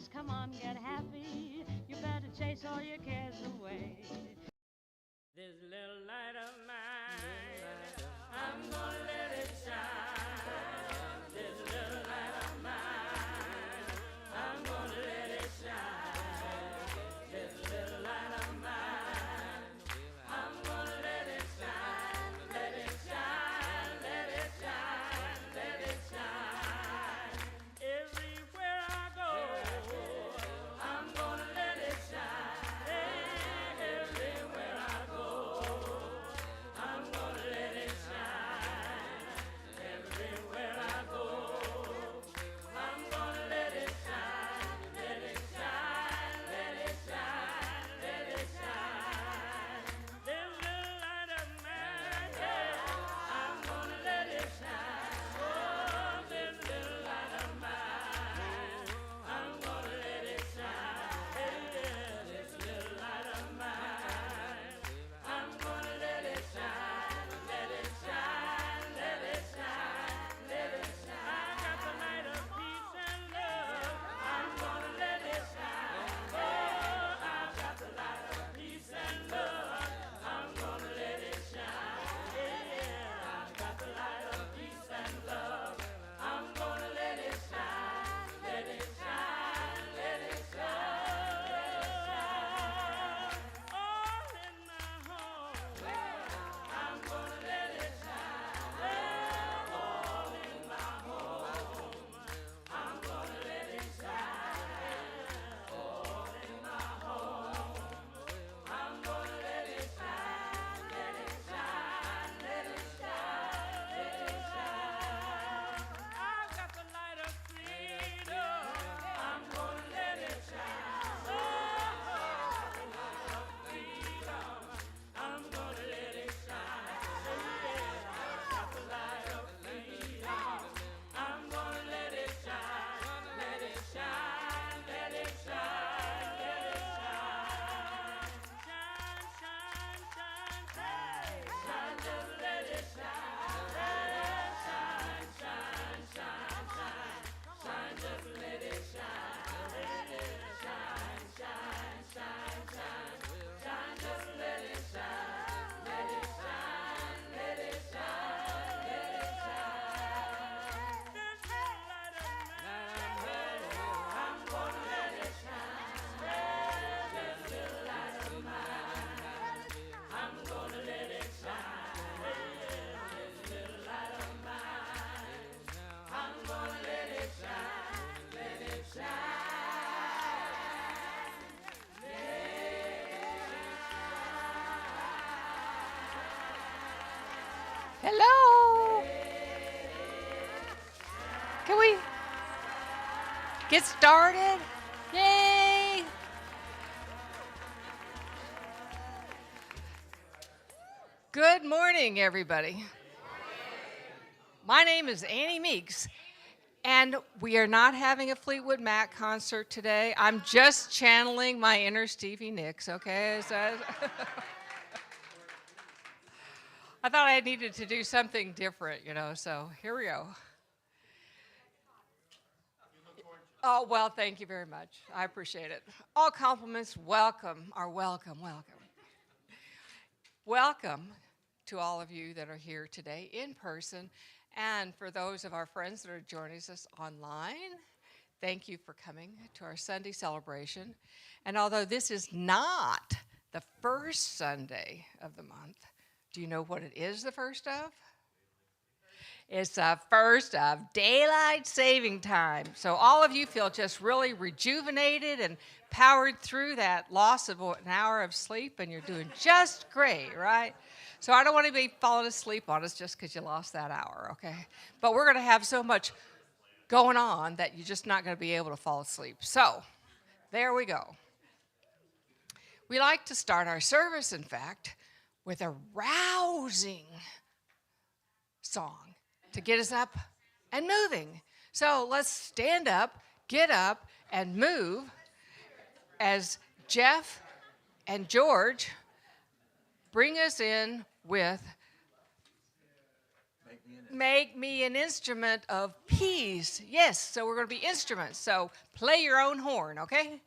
girls, come on, get happy. You better chase all your cares away. This little light of mine, I'm gonna let it shine. This little light of mine, I'm gonna let it shine. This little light of mine, I'm gonna let it shine. Let it shine, let it shine, let it shine. Everywhere I go, I'm gonna let it shine. Everywhere I go, I'm gonna let it shine. Everywhere I go, I'm gonna let it shine. Let it shine, let it shine, let it shine. This little light of mine, yeah, I'm gonna let it shine. Oh, this little light of mine, I'm gonna let it shine. Hey, yeah, this little light of mine, I'm gonna let it shine. Let it shine, let it shine, let it shine. I got the light of peace and love. I'm gonna let it shine. Oh, I've got the light of peace and love. I'm gonna let it shine. Yeah, I've got the light of peace and love. I'm gonna let it shine. Let it shine, let it shine. All in my home, I'm gonna let it shine. All in my home, I'm gonna let it shine. All in my home, I'm gonna let it shine. Let it shine, let it shine, let it shine. I've got the light of freedom. I'm gonna let it shine. Oh, the light of freedom. I'm gonna let it shine. Yeah, I've got the light of freedom. I'm gonna let it shine. Let it shine, let it shine, let it shine. Shine, shine, shine, shine. Shine, just let it shine. Shine, shine, shine, shine. Shine, just let it shine. Shine, shine, shine, shine. Shine, just let it shine. Let it shine, let it shine, let it shine. This little light of mine, I'm gonna let it shine. This little light of mine, I'm gonna let it shine. This little light of mine, I'm gonna let it shine. Let it shine. Hello. Can we get started? Yay. Good morning, everybody. My name is Annie Meeks, and we are not having a Fleetwood Mac concert today. I'm just channeling my inner Stevie Nicks, okay? I thought I needed to do something different, so here we go. Oh, well, thank you very much. I appreciate it. All compliments, welcome. Welcome to all of you that are here today in person, and for those of our friends that are joining us online, thank you for coming to our Sunday celebration. And although this is not the first Sunday of the month, do you know what it is the first of? It's the first of daylight saving time. So all of you feel just really rejuvenated and powered through that loss of an hour of sleep, and you're doing just great, right? So I don't want to be falling asleep on us just because you lost that hour, okay? But we're going to have so much going on that you're just not going to be able to fall asleep. So there we go. We like to start our service, in fact, with a rousing song to get us up and moving. So let's stand up, get up, and move as Jeff and George bring us in with Make Make me an instrument of peace. Yes, so we're going to be instruments. So play your own horn, okay?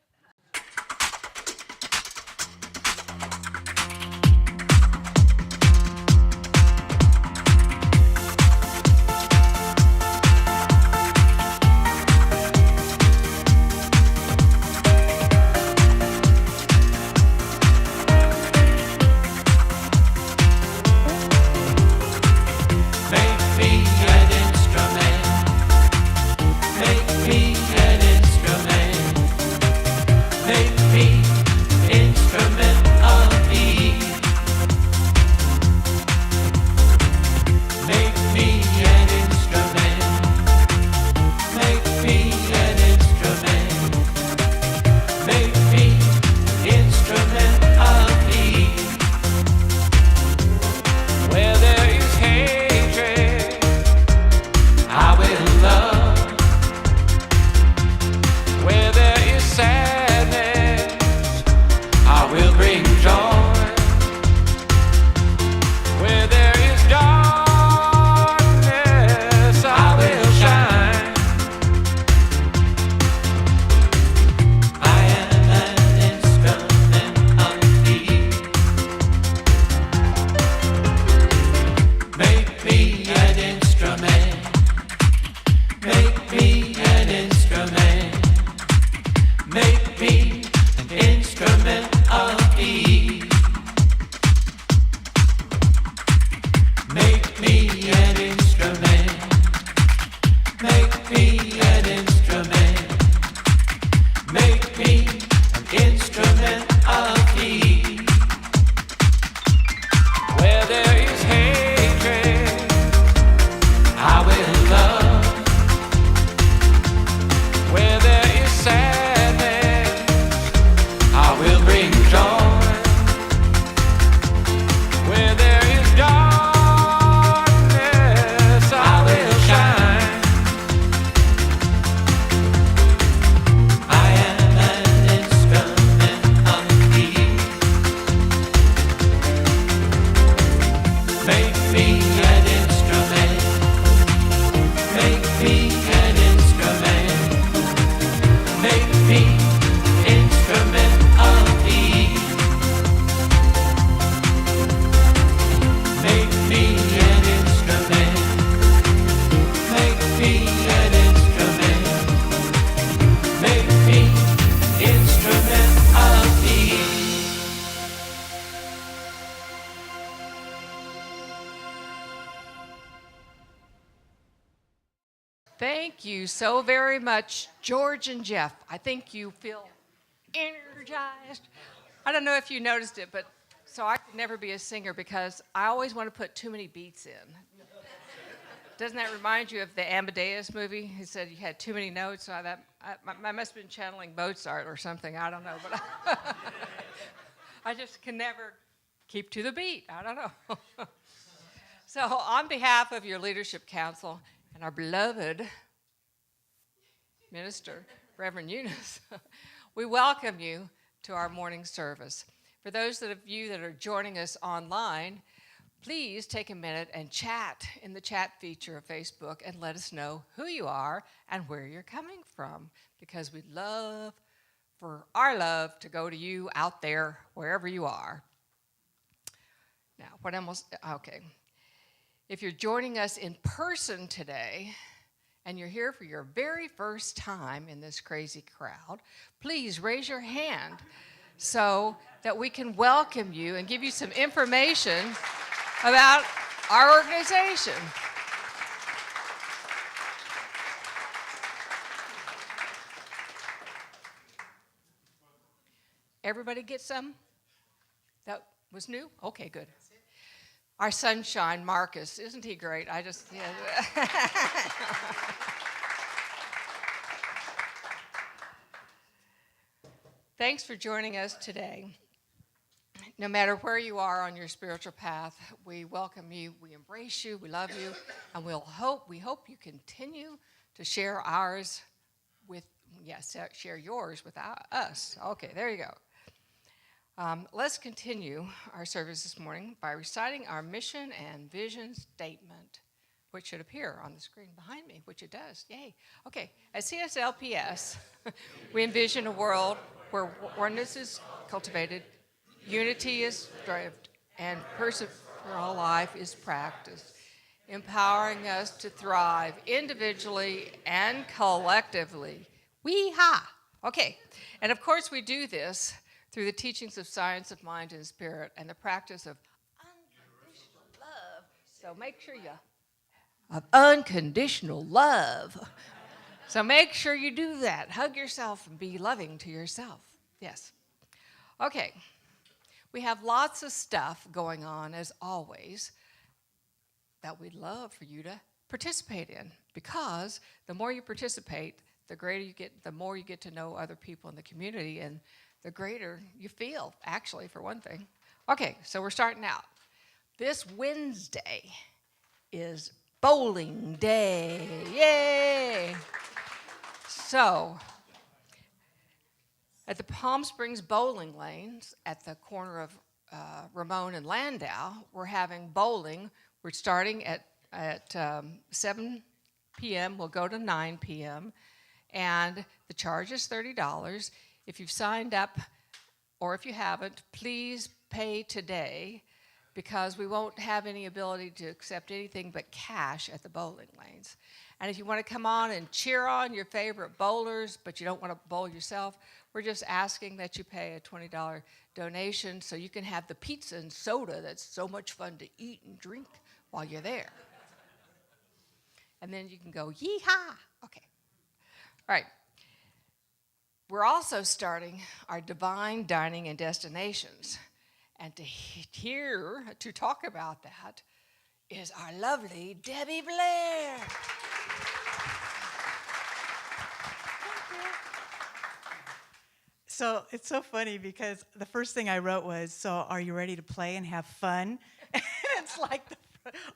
Thank you so very much, George and Jeff. I think you feel energized. I don't know if you noticed it, but so I could never be a singer because I always want to put too many beats in. Doesn't that remind you of the Amadeus movie? He said you had too many notes. So I must have been channeling Mozart or something. I don't know, but I just can never keep to the beat. I don't know. So on behalf of your leadership council and our beloved minister, Reverend Eunice, we welcome you to our morning service. For those of you that are joining us online, please take a minute and chat in the chat feature of Facebook and let us know who you are and where you're coming from, because we'd love for our love to go to you out there, wherever you are. Now, okay. If you're joining us in person today, and you're here for your very first time in this crazy crowd, please raise your hand so that we can welcome you and give you some information about our organization. Everybody get some? That was new? Okay, good. Our sunshine, Marcus, isn't he great? Yeah. Thanks for joining us today. No matter where you are on your spiritual path, we welcome you, we embrace you, we love you, and we hope you continue to share share yours with us. Okay, there you go. Let's continue our service this morning by reciting our mission and vision statement. which should appear on the screen behind me, which it does. Yay. Okay, at CSLPS, we envision a world where oneness is cultivated, unity is strived, and personal life is practiced, empowering us to thrive individually and collectively. Wee-ha! Okay, and of course we do this through the teachings of science of mind and spirit and the practice of unconditional love. So make sure you of unconditional love. So make sure you do that. Hug yourself and be loving to yourself. Yes. Okay. We have lots of stuff going on, as always, that we'd love for you to participate in, because the more you participate, the greater you get, the more you get to know other people in the community, and the greater you feel, actually, for one thing. Okay, so we're starting out. This Wednesday is bowling day. Yay! So, at the Palm Springs bowling lanes at the corner of Ramon and Landau, we're having bowling. We're starting at 7 p.m. We'll go to 9 p.m. And the charge is $30. If you've signed up or if you haven't, please pay today, because we won't have any ability to accept anything but cash at the bowling lanes. And if you want to come on and cheer on your favorite bowlers, but you don't want to bowl yourself, we're just asking that you pay a $20 donation so you can have the pizza and soda that's so much fun to eat and drink while you're there. And then you can go, yee-haw! Okay. All right. We're also starting our Divine Dining and Destinations. And to talk about that is our lovely Debbie Blair. So it's so funny because the first thing I wrote was, so are you ready to play and have fun? And it's like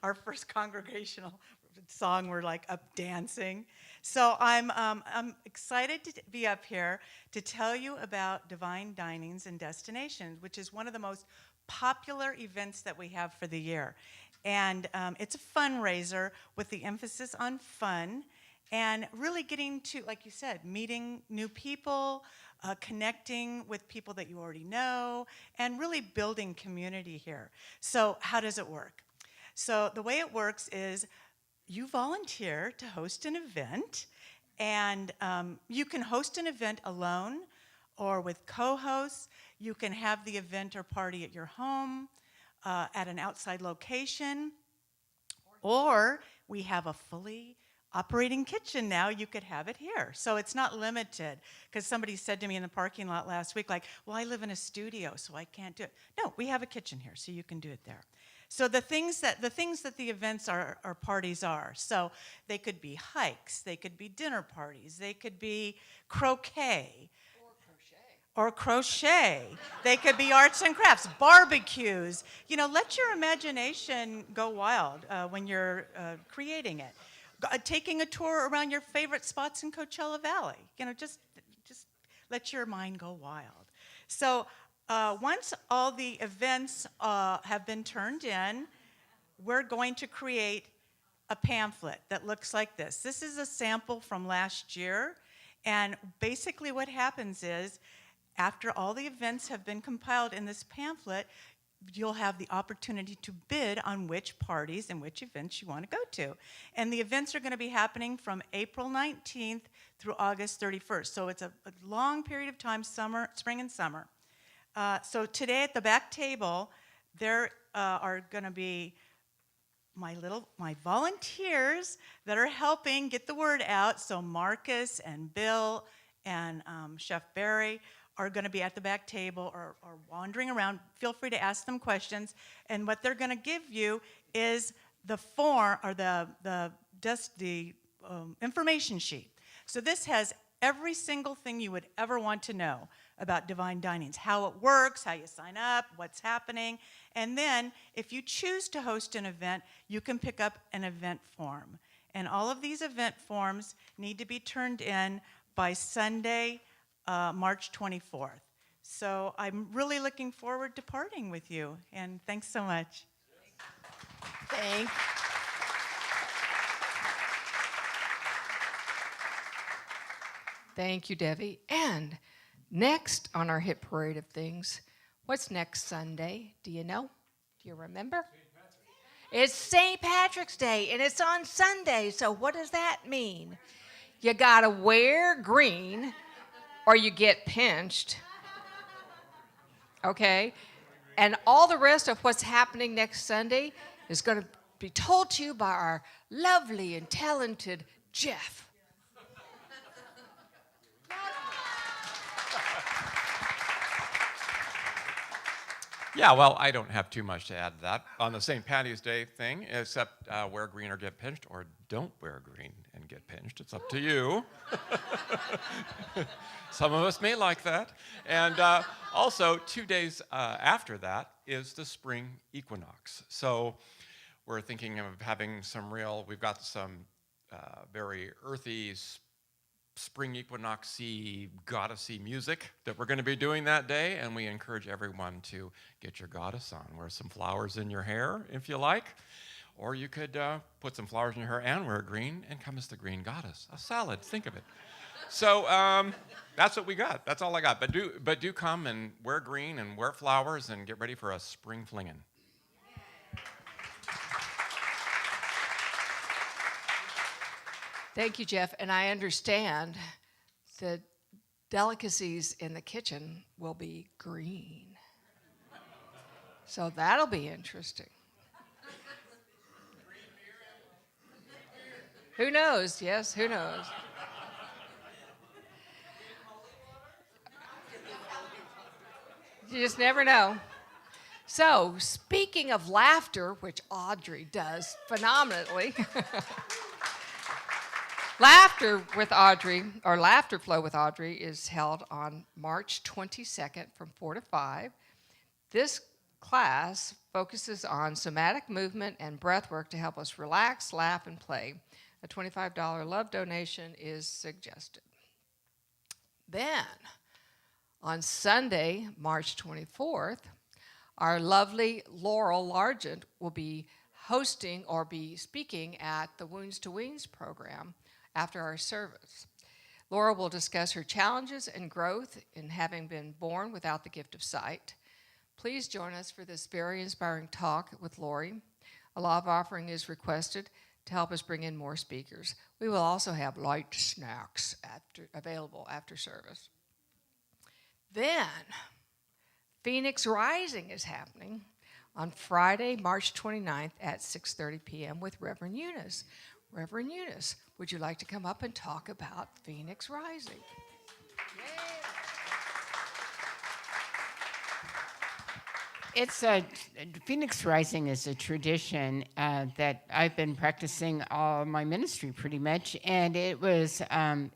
our first congregational song, we're like up dancing. So I'm excited to be up here to tell you about Divine Dinings and Destinations, which is one of the most popular events that we have for the year. And it's a fundraiser with the emphasis on fun and really getting to, like you said, meeting new people, connecting with people that you already know, and really building community here. So how does it work? So the way it works is you volunteer to host an event, and you can host an event alone or with co-hosts. You can have the event or party at your home, at an outside location, or we have a fully operating kitchen now. You could have it here. So it's not limited, because somebody said to me in the parking lot last week, like, well, I live in a studio, so I can't do it. No, we have a kitchen here, so you can do it there. So the things that the events are parties are. So they could be hikes, they could be dinner parties, they could be croquet. Or crochet. They could be arts and crafts, barbecues. You know, let your imagination go wild when you're creating it. Taking a tour around your favorite spots in Coachella Valley. You know, just let your mind go wild. So once all the events have been turned in, we're going to create a pamphlet that looks like this. This is a sample from last year, and basically what happens is, after all the events have been compiled in this pamphlet, you'll have the opportunity to bid on which parties and which events you want to go to. And the events are going to be happening from April 19th through August 31st. So it's a long period of time, spring and summer. So today at the back table, there are going to be my volunteers that are helping get the word out. So Marcus and Bill and Chef Barry are going to be at the back table or wandering around. Feel free to ask them questions. And what they're going to give you is the form or the information sheet. So this has every single thing you would ever want to know about Divine Dinings, how it works, how you sign up, what's happening. And then if you choose to host an event, you can pick up an event form. And all of these event forms need to be turned in by Sunday, March 24th. So I'm really looking forward to partying with you, and thanks so much. Thank Thank you, Debbie. And next on our hit parade of things, what's next Sunday? Do you know? Do you remember? It's St. Patrick's Day, and it's on Sunday. So what does that mean? You got to wear green or you get pinched. Okay? And all the rest of what's happening next Sunday is going to be told to you by our lovely and talented Jeff. Yeah, well, I don't have too much to add to that on the St. Patty's Day thing, except wear green or get pinched, or don't wear green and get pinched. It's up to you. Some of us may like that. And also, 2 days after that is the spring equinox. So we're thinking of having we've got some very earthy spring equinox-y, goddessy music that we're going to be doing that day, and we encourage everyone to get your goddess on. Wear some flowers in your hair if you like, or you could put some flowers in your hair and wear green and come as the green goddess. A salad, think of it. So that's what we got. That's all I got. But do come and wear green and wear flowers and get ready for a spring flingin'. Thank you, Jeff. And I understand the delicacies in the kitchen will be green. So that'll be interesting. Who knows? Yes, who knows? You just never know. So, speaking of laughter, which Audrey does phenomenally, Laughter with Audrey, or Laughter Flow with Audrey, is held on March 22nd from 4 to 5. This class focuses on somatic movement and breath work to help us relax, laugh, and play. A $25 love donation is suggested. Then, on Sunday, March 24th, our lovely Laurel Largent will be hosting or be speaking at the Wounds to Weans program after our service. Laura will discuss her challenges and growth in having been born without the gift of sight. Please join us for this very inspiring talk with Lori. A love offering is requested to help us bring in more speakers. We will also have light snacks available after service. Then, Phoenix Rising is happening on Friday, March 29th at 6:30 p.m. with Reverend Eunice. Reverend Eunice, would you like to come up and talk about Phoenix Rising? It's Phoenix Rising is a tradition that I've been practicing all my ministry pretty much, and it was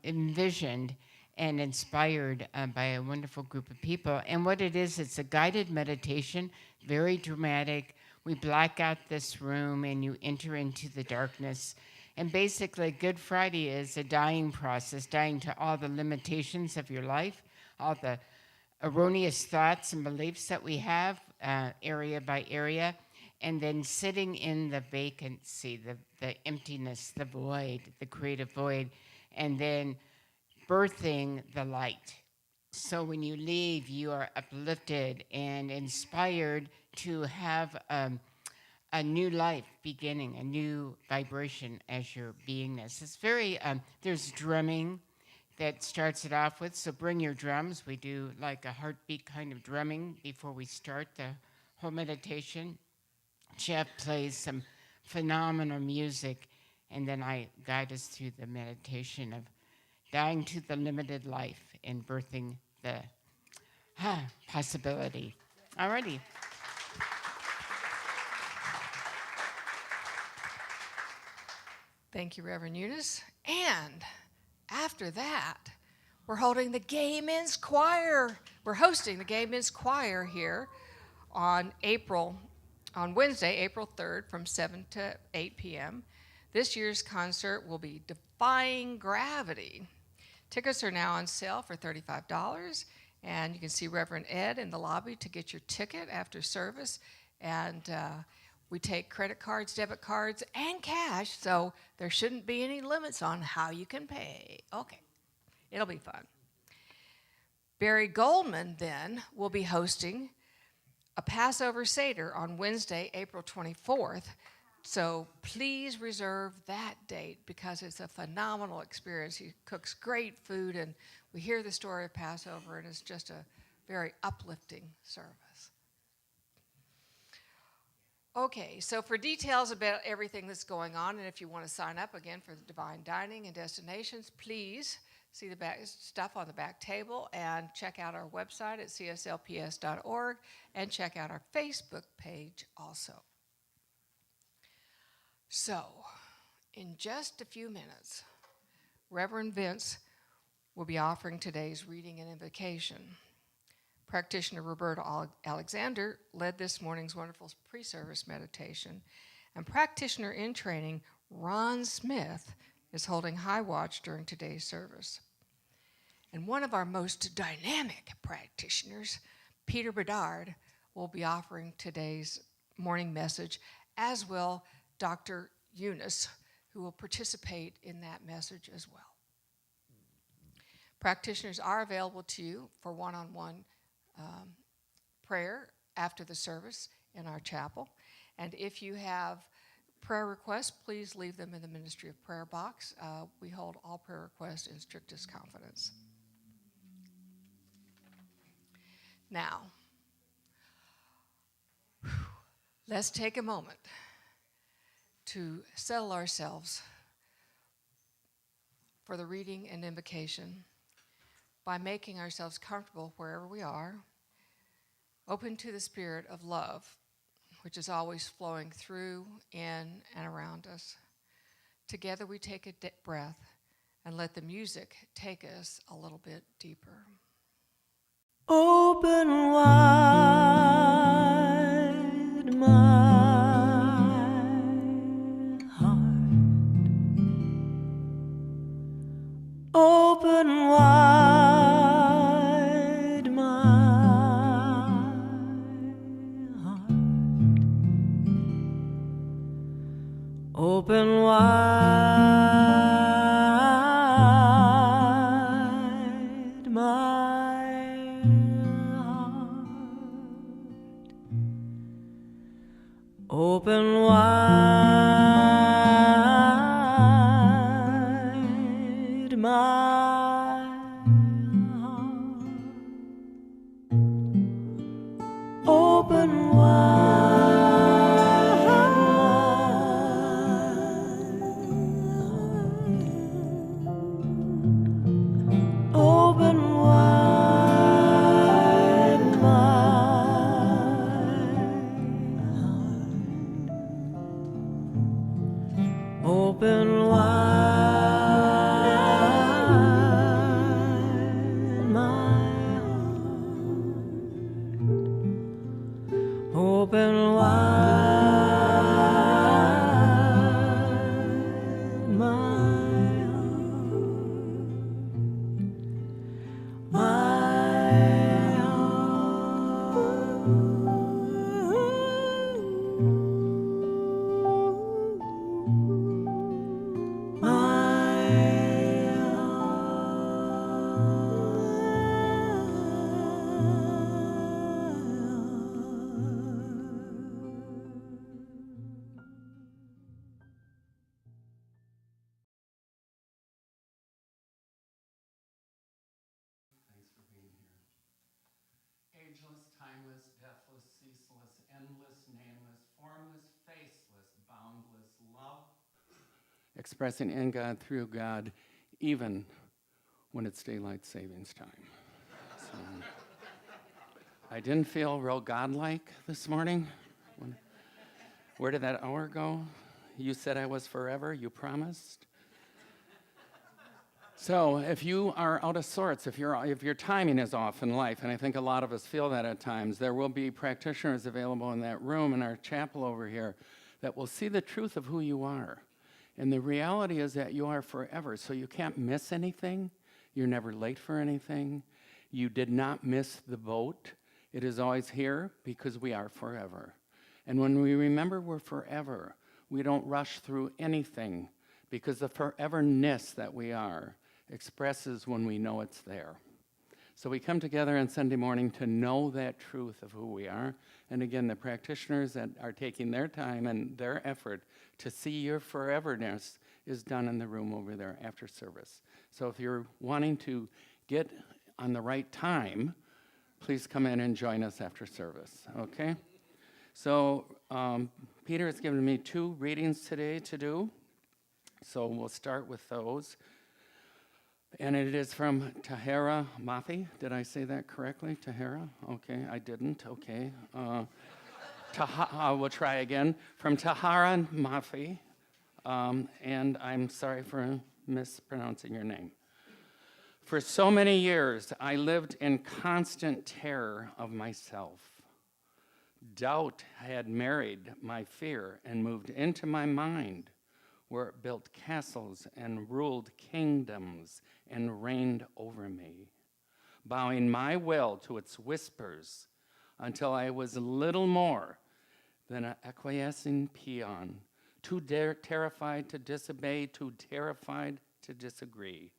envisioned and inspired by a wonderful group of people. And what it is, it's a guided meditation, very dramatic. We black out this room and you enter into the darkness. And basically, Good Friday is a dying process, dying to all the limitations of your life, all the erroneous thoughts and beliefs that we have, area by area, and then sitting in the vacancy, the emptiness, the void, the creative void, and then birthing the light. So when you leave, you are uplifted and inspired to have a new life beginning, a new vibration as your beingness. It's very, there's drumming that starts it off with, so bring your drums. We do like a heartbeat kind of drumming before we start the whole meditation. Jeff plays some phenomenal music, and then I guide us through the meditation of dying to the limited life and birthing the possibility. Alrighty. Thank you, Reverend Eunice. And after that, we're holding the Gay Men's Choir. We're hosting the Gay Men's Choir here on Wednesday, April 3rd from 7 to 8 p.m. This year's concert will be Defying Gravity. Tickets are now on sale for $35, and you can see Reverend Ed in the lobby to get your ticket after service. And we take credit cards, debit cards, and cash, so there shouldn't be any limits on how you can pay. Okay. It'll be fun. Barry Goldman then will be hosting a Passover Seder on Wednesday, April 24th. So please reserve that date because it's a phenomenal experience. He cooks great food, and we hear the story of Passover, and it's just a very uplifting service. Okay, so for details about everything that's going on, and if you want to sign up again for the Divine Dining and Destinations, please see the back stuff on the back table and check out our website at cslps.org and check out our Facebook page also. So, in just a few minutes, Reverend Vince will be offering today's reading and invocation. Practitioner Roberta Alexander led this morning's wonderful pre-service meditation, and practitioner in training Ron Smith is holding high watch during today's service. And one of our most dynamic practitioners, Peter Bedard, will be offering today's morning message, as will Dr. Eunice, who will participate in that message as well. Practitioners are available to you for one-on-one prayer after the service in our chapel. And if you have prayer requests, please leave them in the Ministry of Prayer box. We hold all prayer requests in strictest confidence. Now, let's take a moment to settle ourselves for the reading and invocation by making ourselves comfortable wherever we are, open to the spirit of love, which is always flowing through, in, and around us. Together we take a breath and let the music take us a little bit deeper. Open wide my heart. Open wide my heart. Open wide my heart. Open wide my heart. Open wide my heart. Open wide my heart. Open wide my heart. Open wide my Ageless, timeless, deathless, ceaseless, endless, nameless, formless, faceless, boundless love. Expressing in God, through God, even when it's daylight savings time. So, I didn't feel real godlike this morning. Where did that hour go? You said I was forever, you promised. So if you are out of sorts, if your timing is off in life, and I think a lot of us feel that at times, there will be practitioners available in that room in our chapel over here that will see the truth of who you are. And the reality is that you are forever, so you can't miss anything. You're never late for anything. You did not miss the boat. It is always here because we are forever. And when we remember we're forever, we don't rush through anything because the foreverness that we are expresses when we know it's there. So we come together on Sunday morning to know that truth of who we are. And again, the practitioners that are taking their time and their effort to see your foreverness is done in the room over there after service. So if you're wanting to get on the right time, please come in and join us after service, okay? So Peter has given me 2 readings today to do. So we'll start with those. And it is from Tahara Mafi. Did I say that correctly? Tahara? Okay, I didn't. Okay. We'll try again. From Tahara Mafi. And I'm sorry for mispronouncing your name. For so many years, I lived in constant terror of myself. Doubt had married my fear and moved into my mind, where it built castles and ruled kingdoms and reigned over me, bowing my will to its whispers until I was little more than an acquiescing peon, too terrified to disobey, too terrified to disagree.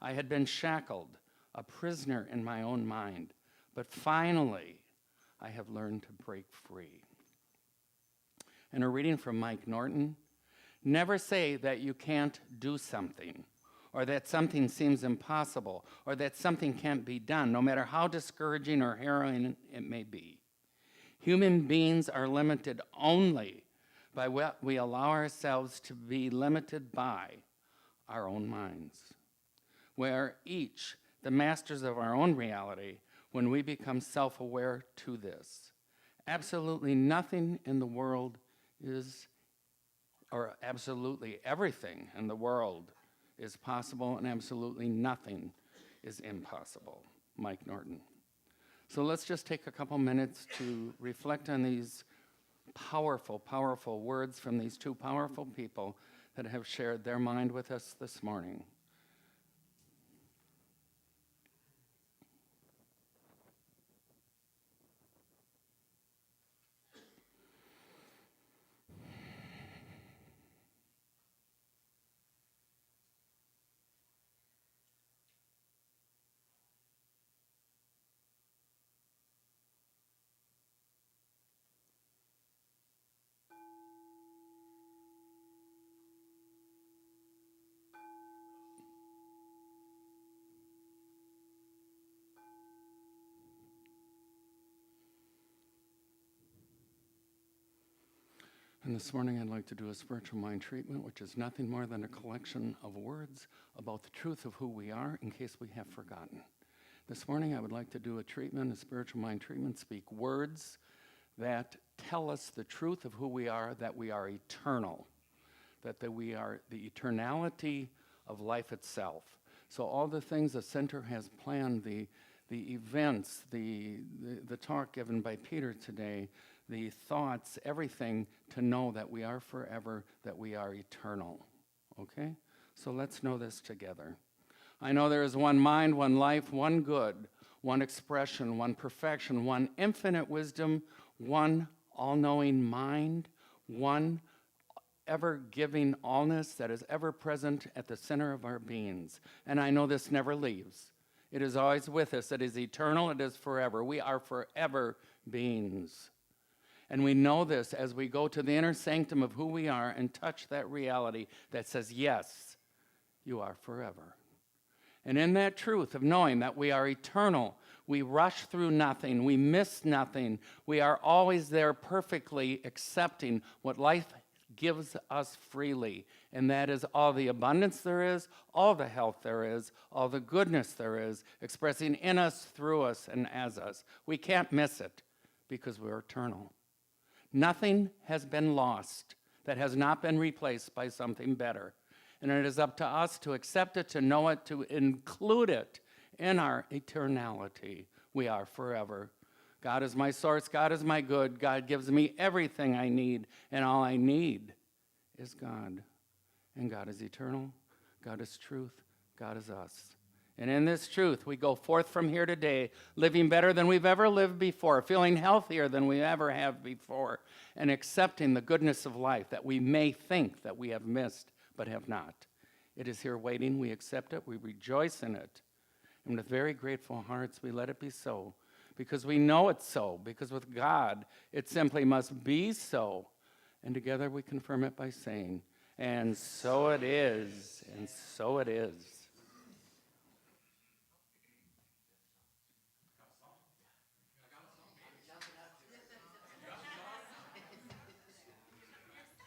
I had been shackled, a prisoner in my own mind, but finally I have learned to break free. And a reading from Mike Norton. Never say that you can't do something, or that something seems impossible, or that something can't be done, no matter how discouraging or harrowing it may be. Human beings are limited only by what we allow ourselves to be limited by, our own minds. We are each the masters of our own reality when we become self-aware to this. Absolutely nothing in the world is, or absolutely everything in the world is possible, and absolutely nothing is impossible. Mike Norton. So let's just take a couple minutes to reflect on these powerful, powerful words from these 2 powerful people that have shared their mind with us this morning. And this morning I'd like to do a spiritual mind treatment, which is nothing more than a collection of words about the truth of who we are in case we have forgotten. This morning I would like to do a treatment, a spiritual mind treatment, speak words that tell us the truth of who we are, that we are eternal, that we are the eternality of life itself. So all the things the center has planned, the events, the talk given by Peter today, the thoughts, everything, to know that we are forever, that we are eternal. Okay? So let's know this together. I know there is one mind, one life, one good, one expression, one perfection, one infinite wisdom, one all-knowing mind, one ever-giving allness that is ever present at the center of our beings. And I know this never leaves. It is always with us. It is eternal. It is forever. We are forever beings. And we know this as we go to the inner sanctum of who we are and touch that reality that says, yes, you are forever. And in that truth of knowing that we are eternal, we rush through nothing, we miss nothing, we are always there perfectly accepting what life gives us freely. And that is all the abundance there is, all the health there is, all the goodness there is, expressing in us, through us, and as us. We can't miss it because we're eternal. Nothing has been lost that has not been replaced by something better. And it is up to us to accept it, to know it, to include it in our eternality. We are forever. God is my source. God is my good. God gives me everything I need. And all I need is God. And God is eternal. God is truth. God is us. And in this truth, we go forth from here today, living better than we've ever lived before, feeling healthier than we ever have before, and accepting the goodness of life that we may think that we have missed, but have not. It is here waiting. We accept it. We rejoice in it. And with very grateful hearts, we let it be so. Because we know it's so. Because with God, it simply must be so. And together we confirm it by saying, and so it is, and so it is.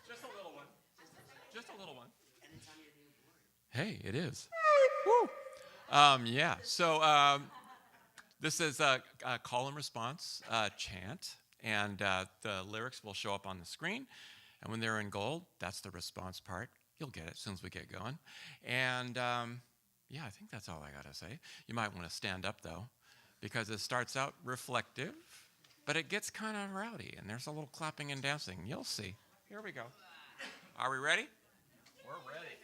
Just a little one. Just a little one. Hey, it is. Woo! Yeah, so this is a call and response chant, and the lyrics will show up on the screen. And when they're in gold, that's the response part. You'll get it as soon as we get going. And yeah, I think that's all I got to say. You might want to stand up, though, because it starts out reflective, but it gets kind of rowdy, and there's a little clapping and dancing. You'll see. Here we go. Are we ready? We're ready.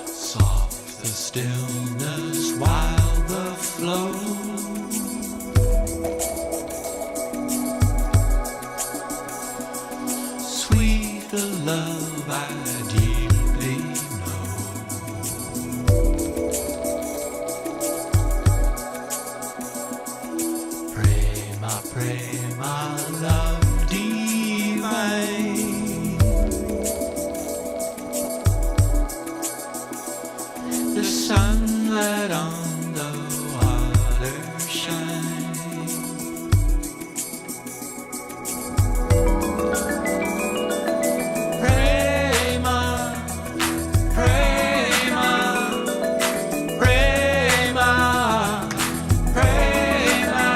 Soft the stillness while the flow sweet the love I deeply know. Pray my love divine. The sunlight on the water shine. Prema, prema, prema, prema.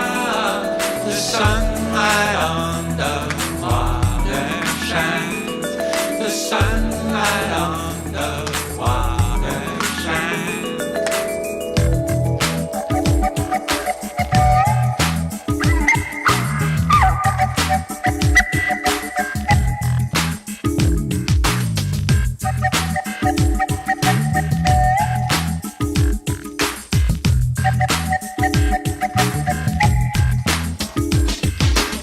The sunlight on the water shines. The sunlight on the water shines.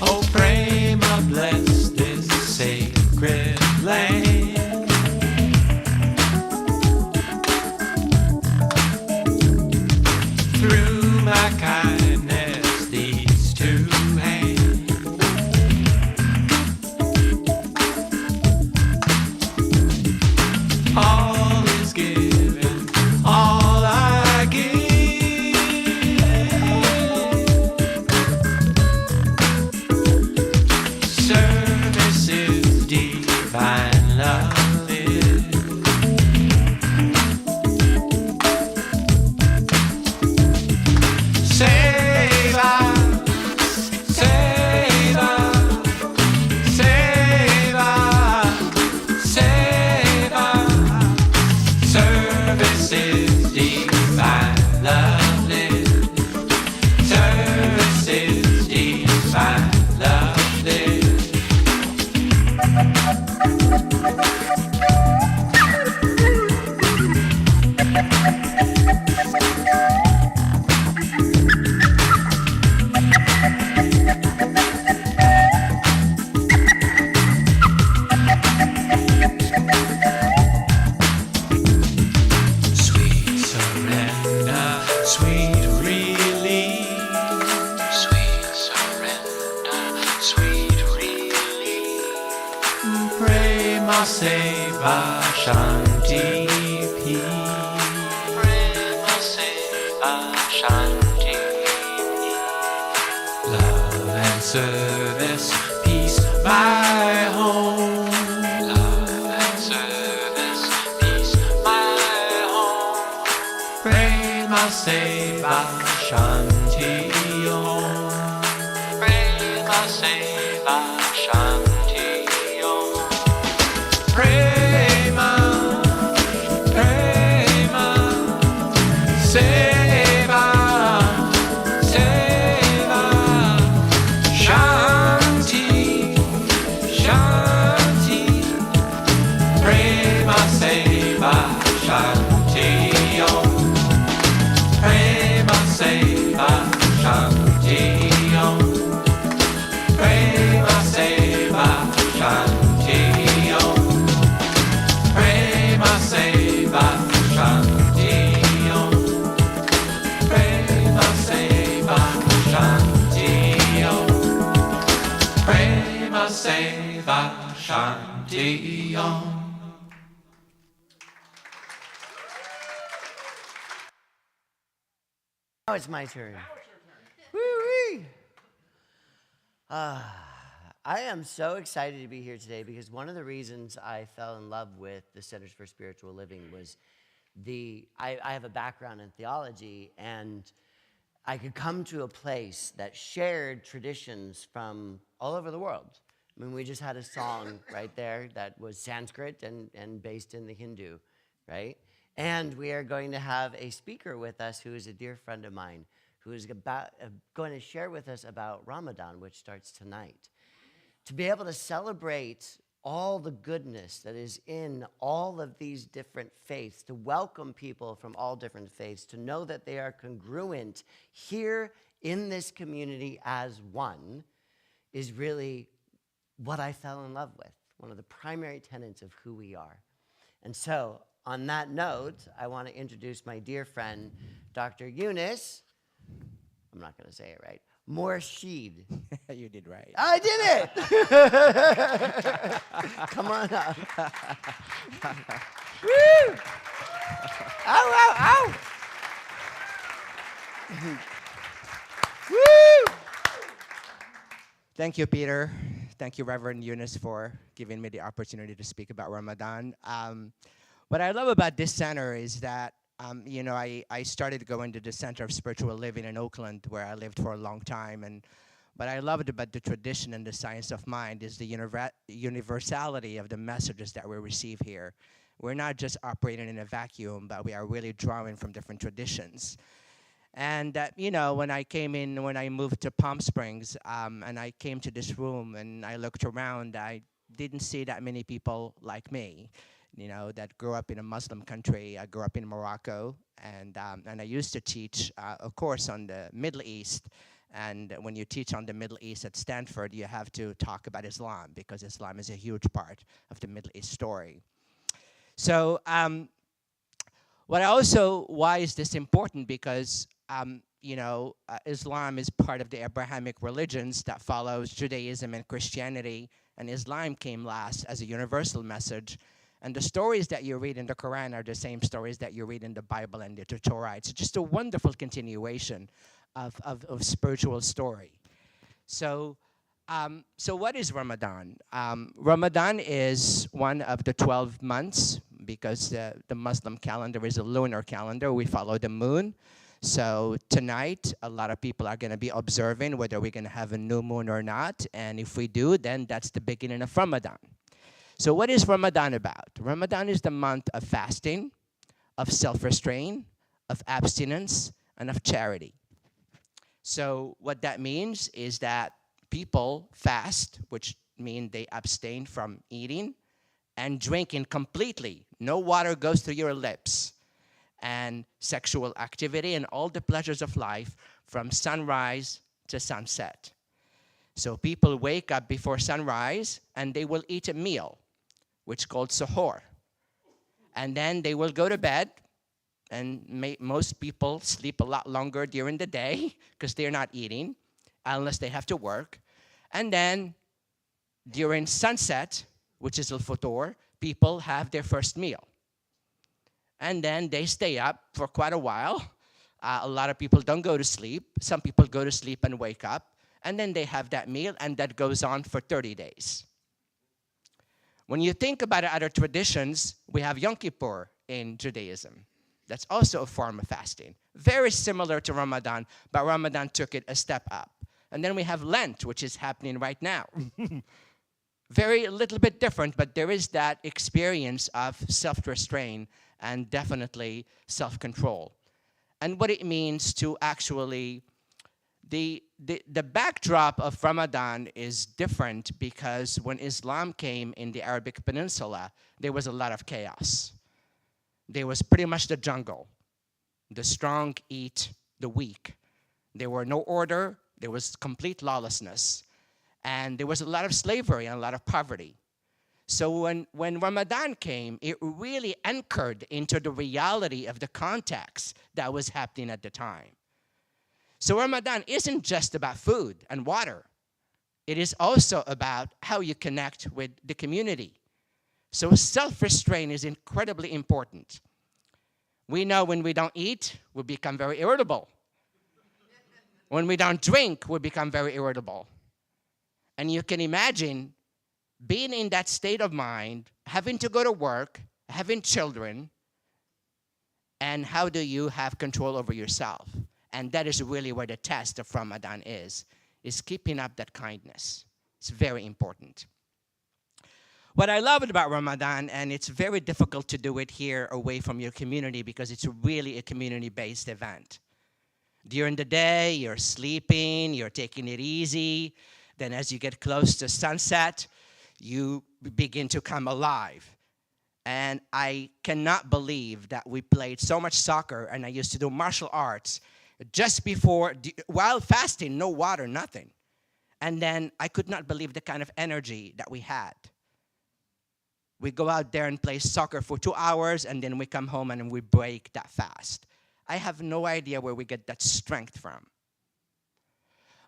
Oh, Prema, bless this sacred land. Through my kindness, these two hands. All is given, all I give. Service is divine love is. Save us, save us, save us, save us. Service is divine love is. Service is divine love is. Sweet surrender, sweet relief. Sweet surrender, sweet relief. Prema seva shanti peace. Prema seva shanti peace. Love and service, peace my home. Love and service, peace my home. Prema seva shanti om. Prema seva shanti om. Prema, prema, seva, seva, shanti, shanti. Shiva Shanti Om. Now it's my turn. Woo-wee. I am so excited to be here today because one of the reasons I fell in love with the Centers for Spiritual Living was I have a background in theology, and I could come to a place that shared traditions from all over the world. I mean, we just had a song right there that was Sanskrit and based in the Hindu, right? And we are going to have a speaker with us who is a dear friend of mine who is going to share with us about Ramadan, which starts tonight. To be able to celebrate all the goodness that is in all of these different faiths, to welcome people from all different faiths, to know that they are congruent here in this community as one, is really what I fell in love with, one of the primary tenets of who we are. And so, on that note, I want to introduce my dear friend, Dr. Eunice. I'm not going to say it right. Morsheed. You did right. I did it! Come on up. Woo! Ow, ow, ow! Woo! Thank you, Peter. Thank you, Reverend Eunice, for giving me the opportunity to speak about Ramadan. What I love about this center is that, I started going to the Center of Spiritual Living in Oakland, where I lived for a long time. And what I loved about the tradition and the science of mind is the universality of the messages that we receive here. We're not just operating in a vacuum, but we are really drawing from different traditions. And, when I moved to Palm Springs, and I came to this room and I looked around, I didn't see that many people like me, that grew up in a Muslim country. I grew up in Morocco, and I used to teach a course on the Middle East. And when you teach on the Middle East at Stanford, you have to talk about Islam, because Islam is a huge part of the Middle East story. So, why is this important? Because, Islam is part of the Abrahamic religions that follows Judaism and Christianity, and Islam came last as a universal message. And the stories that you read in the Quran are the same stories that you read in the Bible and the Torah. It's just a wonderful continuation of spiritual story. So what is Ramadan? Ramadan is one of the 12 months, because the Muslim calendar is a lunar calendar. We follow the moon. So tonight, a lot of people are going to be observing whether we're going to have a new moon or not. And if we do, then that's the beginning of Ramadan. So what is Ramadan about? Ramadan is the month of fasting, of self-restraint, of abstinence, and of charity. So what that means is that people fast, which means they abstain from eating and drinking completely. No water goes through your lips. And sexual activity and all the pleasures of life from sunrise to sunset. So people wake up before sunrise and they will eat a meal, which is called suhoor. And then they will go to bed, and most people sleep a lot longer during the day because they're not eating unless they have to work. And then during sunset, which is al-futur, people have their first meal. And then they stay up for quite a while. A lot of people don't go to sleep. Some people go to sleep and wake up. And then they have that meal, and that goes on for 30 days. When you think about other traditions, we have Yom Kippur in Judaism. That's also a form of fasting. Very similar to Ramadan, but Ramadan took it a step up. And then we have Lent, which is happening right now. Very little bit different, but there is that experience of self-restraint and definitely self-control. And what it means to actually, the backdrop of Ramadan is different, because when Islam came in the Arabic Peninsula, there was a lot of chaos. There was pretty much the jungle. The strong eat the weak. There were no order. There was complete lawlessness. And there was a lot of slavery and a lot of poverty. So when Ramadan came, it really anchored into the reality of the context that was happening at the time. So Ramadan isn't just about food and water. it is also about how you connect with the community. So self-restraint is incredibly important. We know when we don't eat, we become very irritable. When we don't drink, we become very irritable. And you can imagine being in that state of mind, having to go to work, having children, and how do you have control over yourself? And that is really where the test of Ramadan is keeping up that kindness. It's very important. What I love about Ramadan, and it's very difficult to do it here away from your community because it's really a community-based event. During the day, you're sleeping, you're taking it easy. Then as you get close to sunset, you begin to come alive. And I cannot believe that we played so much soccer, and I used to do martial arts just before, while fasting, no water, nothing. And then I could not believe the kind of energy that we had. We go out there and play soccer for 2 hours, and then we come home and we break that fast. I have no idea where we get that strength from.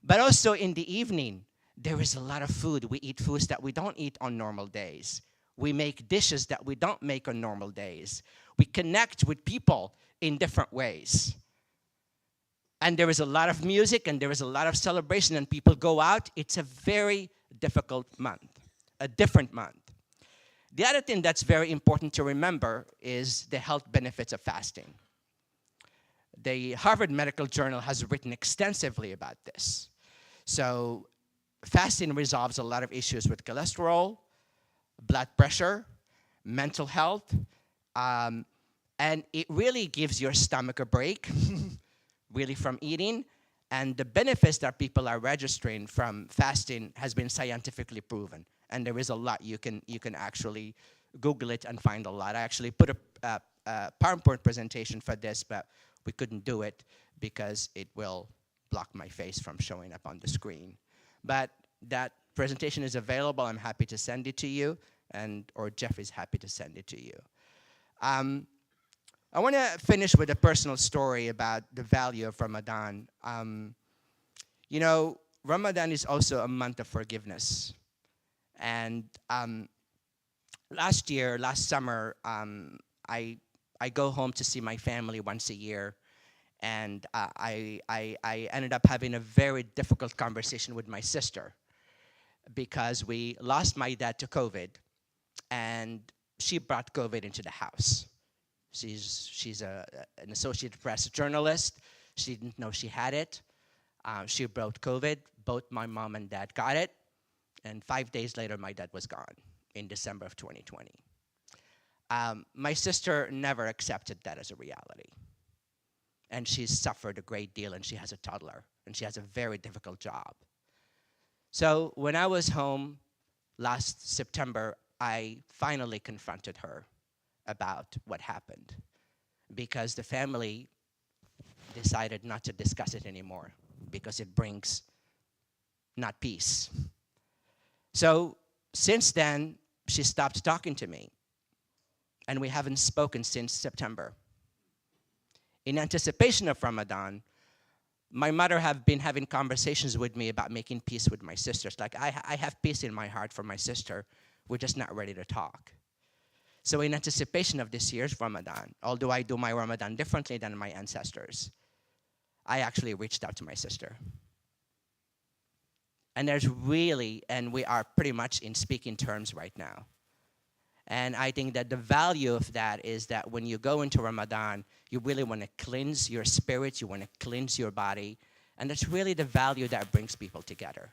But also in the evening, there is a lot of food. We eat foods that we don't eat on normal days. We make dishes that we don't make on normal days. We connect with people in different ways. And there is a lot of music and there is a lot of celebration and people go out. It's a very difficult month, a different month. The other thing that's very important to remember is the health benefits of fasting. The Harvard Medical Journal has written extensively about this. So fasting resolves a lot of issues with cholesterol, blood pressure, mental health, and it really gives your stomach a break, really from eating. And the benefits that people are registering from fasting has been scientifically proven. And there is a lot. You can actually Google it and find a lot. I actually put a PowerPoint presentation for this, but we couldn't do it because it will block my face from showing up on the screen. But that presentation is available. I'm happy to send it to you, or Jeff is happy to send it to you. I want to finish with a personal story about the value of Ramadan. You know, Ramadan is also a month of forgiveness. And last summer, I go home to see my family once a year. And I ended up having a very difficult conversation with my sister because we lost my dad to COVID, and she brought COVID into the house. She's an Associated Press journalist. She didn't know she had it. She brought COVID. Both my mom and dad got it. And 5 days later, my dad was gone in December of 2020. My sister never accepted that as a reality. And she's suffered a great deal, and she has a toddler, and she has a very difficult job. So when I was home last September, I finally confronted her about what happened because the family decided not to discuss it anymore because it brings not peace. So since then, she stopped talking to me, and we haven't spoken since September. In anticipation of Ramadan, my mother have been having conversations with me about making peace with my sisters. Like, I have peace in my heart for my sister. We're just not ready to talk. So in anticipation of this year's Ramadan, although I do my Ramadan differently than my ancestors, I actually reached out to my sister. And we are pretty much in speaking terms right now. And I think that the value of that is that when you go into Ramadan, you really want to cleanse your spirit, you want to cleanse your body, and that's really the value that brings people together.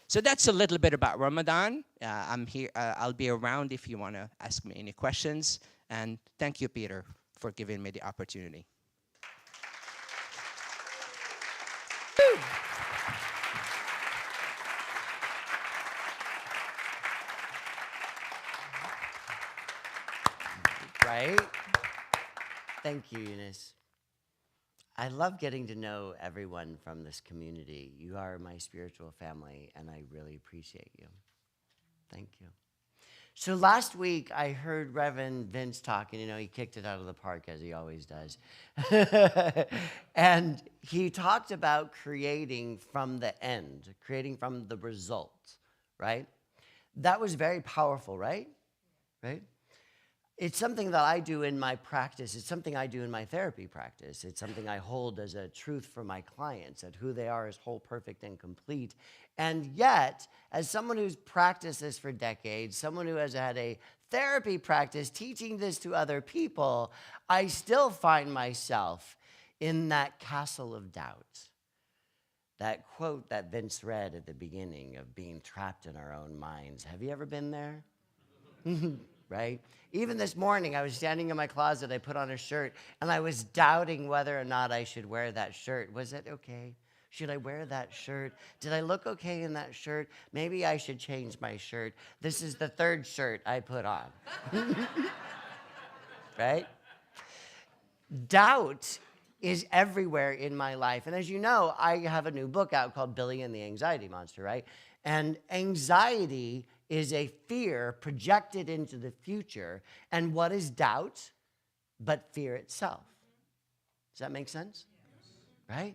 So that's a little bit about Ramadan. I'm here. I'll be around if you want to ask me any questions. And thank you, Peter, for giving me the opportunity. Right? Thank you, Eunice. I love getting to know everyone from this community. You are my spiritual family, and I really appreciate you. Thank you. So last week, I heard Reverend Vince talking. He kicked it out of the park, as he always does. And he talked about creating from the end, creating from the result, right? That was very powerful, right? Right? It's something that I do in my practice. It's something I do in my therapy practice. It's something I hold as a truth for my clients, that who they are is whole, perfect, and complete. And yet, as someone who's practiced this for decades, someone who has had a therapy practice teaching this to other people, I still find myself in that castle of doubt. That quote that Vince read at the beginning of being trapped in our own minds. Have you ever been there? Right? Even this morning, I was standing in my closet, I put on a shirt, and I was doubting whether or not I should wear that shirt. Was it okay? Should I wear that shirt? Did I look okay in that shirt? Maybe I should change my shirt. This is the third shirt I put on. Right? Doubt is everywhere in my life. And as you know, I have a new book out called Billy and the Anxiety Monster, right? And anxiety is a fear projected into the future. And what is doubt but fear itself? Does that make sense? Right?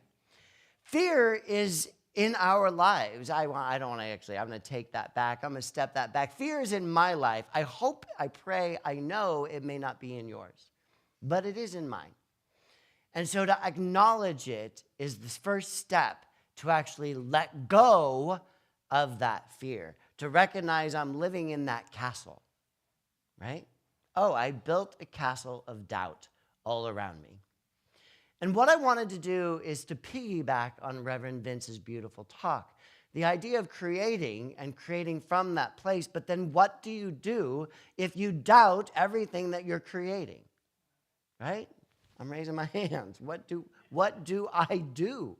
Fear is in our lives. I'm going to take that back. I'm going to step that back. Fear is in my life. I hope, I pray, I know it may not be in yours, but it is in mine. And so to acknowledge it is the first step to actually let go of that fear, to recognize I'm living in that castle, right? Oh, I built a castle of doubt all around me. And what I wanted to do is to piggyback on Reverend Vince's beautiful talk. The idea of creating and creating from that place, but then what do you do if you doubt everything that you're creating, right? I'm raising my hands. What do I do?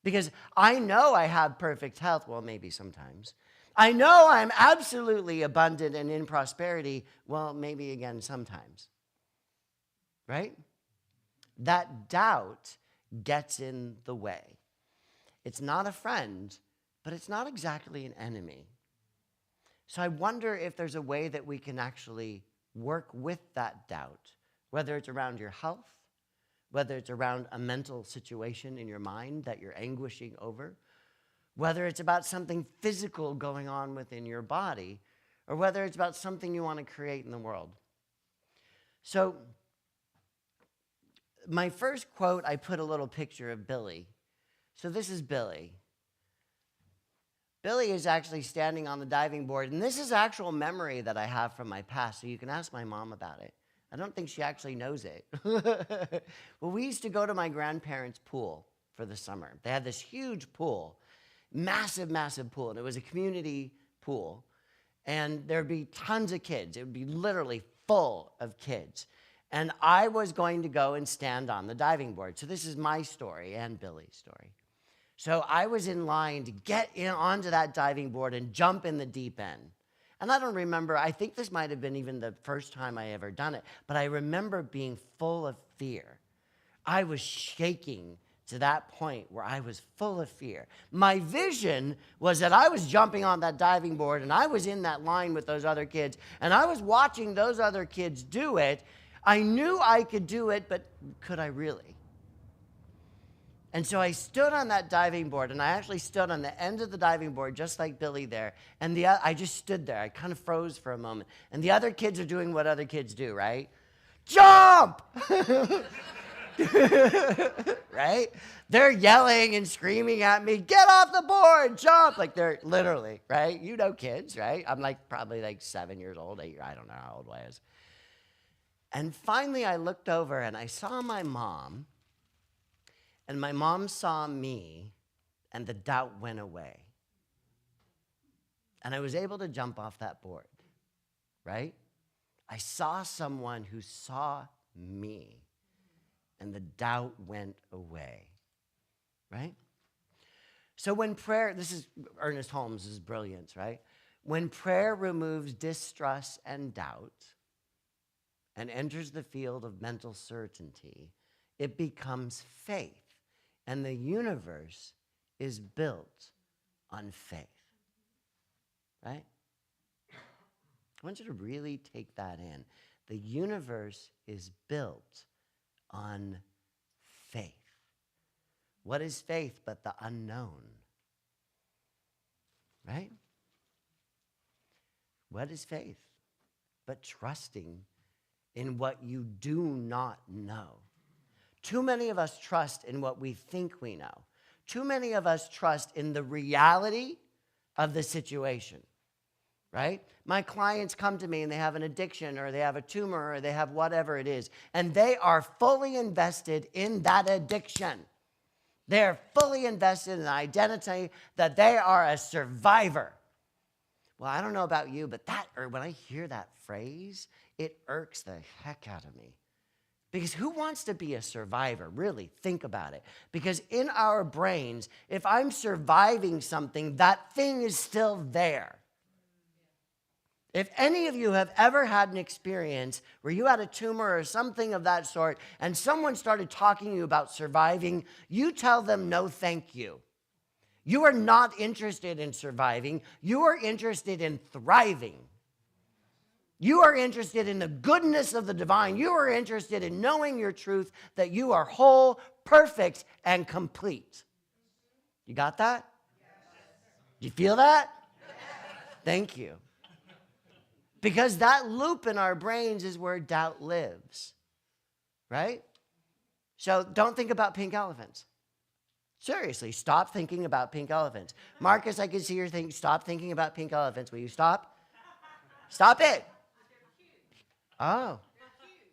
Because I know I have perfect health. Well, maybe sometimes. I know I'm absolutely abundant and in prosperity. Well, maybe again sometimes. Right? That doubt gets in the way. It's not a friend, but it's not exactly an enemy. So I wonder if there's a way that we can actually work with that doubt, whether it's around your health, whether it's around a mental situation in your mind that you're anguishing over, whether it's about something physical going on within your body, or whether it's about something you want to create in the world. So my first quote, I put a little picture of Billy. So this is Billy. Billy is actually standing on the diving board, and this is actual memory that I have from my past, so you can ask my mom about it. I don't think she actually knows it. Well, we used to go to my grandparents' pool for the summer. They had this huge pool, massive, massive pool, and it was a community pool. And there'd be tons of kids. It would be literally full of kids. And I was going to go and stand on the diving board. So this is my story and Billy's story. So I was in line to get in onto that diving board and jump in the deep end. And I don't remember, I think this might have been even the first time I ever done it, but I remember being full of fear. I was shaking to that point where I was full of fear. My vision was that I was jumping on that diving board and I was in that line with those other kids and I was watching those other kids do it. I knew I could do it, but could I really? And so I stood on that diving board, and I actually stood on the end of the diving board, just like Billy there. And I just stood there. I kind of froze for a moment. And the other kids are doing what other kids do, right? Jump! Right? They're yelling and screaming at me, get off the board, jump! Like they're literally, right? You know kids, right? I'm probably 7 years old, 8 years, I don't know how old I was. And finally I looked over and I saw my mom. And my mom saw me, and the doubt went away. And I was able to jump off that board, right? I saw someone who saw me, and the doubt went away, right? So when prayer, this is Ernest Holmes' brilliance, right? When prayer removes distrust and doubt and enters the field of mental certainty, it becomes faith. And the universe is built on faith, right? I want you to really take that in. The universe is built on faith. What is faith but the unknown? Right? What is faith but trusting in what you do not know? Too many of us trust in what we think we know. Too many of us trust in the reality of the situation, right? My clients come to me and they have an addiction or they have a tumor or they have whatever it is, and they are fully invested in that addiction. They're fully invested in the identity that they are a survivor. Well, I don't know about you, but when I hear that phrase, it irks the heck out of me. Because who wants to be a survivor? Really, think about it. Because in our brains, if I'm surviving something, that thing is still there. If any of you have ever had an experience where you had a tumor or something of that sort, and someone started talking to you about surviving, you tell them no thank you. You are not interested in surviving. You are interested in thriving. You are interested in the goodness of the divine. You are interested in knowing your truth, that you are whole, perfect, and complete. You got that? Do you feel that? Thank you. Because that loop in our brains is where doubt lives, right? So don't think about pink elephants. Seriously, stop thinking about pink elephants. Marcus, I can see your thing. Stop thinking about pink elephants. Will you stop? Stop it. Oh.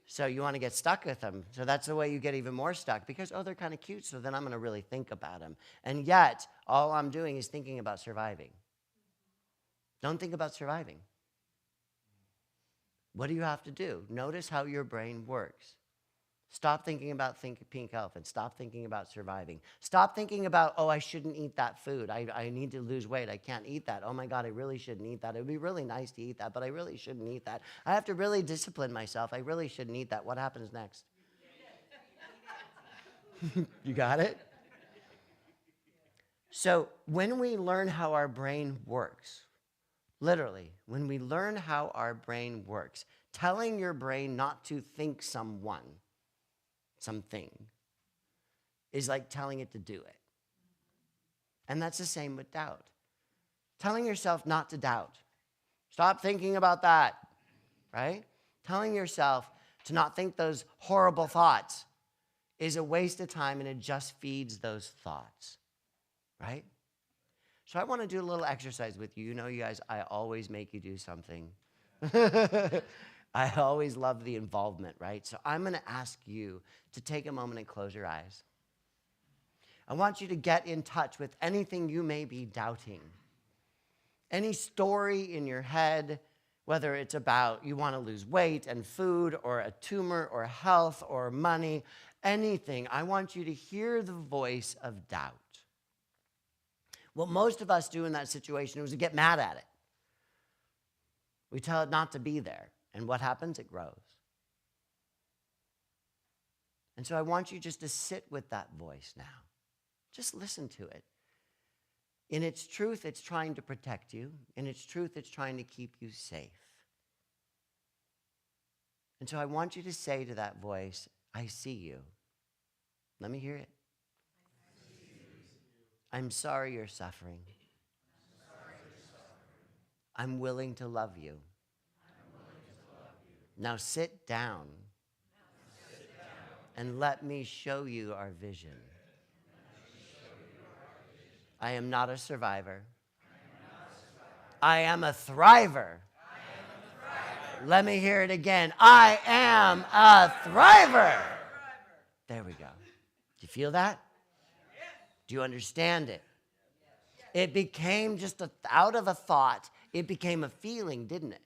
So you want to get stuck with them. So that's the way you get even more stuck because, oh, they're kind of cute, so then I'm going to really think about them. And yet, all I'm doing is thinking about surviving. Don't think about surviving. What do you have to do? Notice how your brain works. Stop thinking about pink elephants. Stop thinking about surviving. Stop thinking about, oh, I shouldn't eat that food. I need to lose weight. I can't eat that. Oh, my God, I really shouldn't eat that. It would be really nice to eat that, but I really shouldn't eat that. I have to really discipline myself. I really shouldn't eat that. What happens next? You got it? So when we learn how our brain works, literally, when we learn how our brain works, telling your brain not to think something, is like telling it to do it. And that's the same with doubt. Telling yourself not to doubt. Stop thinking about that, right? Telling yourself to not think those horrible thoughts is a waste of time, and it just feeds those thoughts, right? So I want to do a little exercise with you. You know, you guys, I always make you do something. I always love the involvement, right? So I'm going to ask you to take a moment and close your eyes. I want you to get in touch with anything you may be doubting. Any story in your head, whether it's about you want to lose weight and food or a tumor or health or money, anything. I want you to hear the voice of doubt. What most of us do in that situation is we get mad at it. We tell it not to be there. And what happens? It grows. And so I want you just to sit with that voice now. Just listen to it. In its truth, it's trying to protect you. In its truth, it's trying to keep you safe. And so I want you to say to that voice, I see you. Let me hear it. I'm sorry you're suffering. I'm willing to love you. Now sit down and let me show you our vision. I am not a survivor. I am a thriver. Let me hear it again. I am a thriver. There we go. Do you feel that? Do you understand it? It became just out of a thought. It became a feeling, didn't it?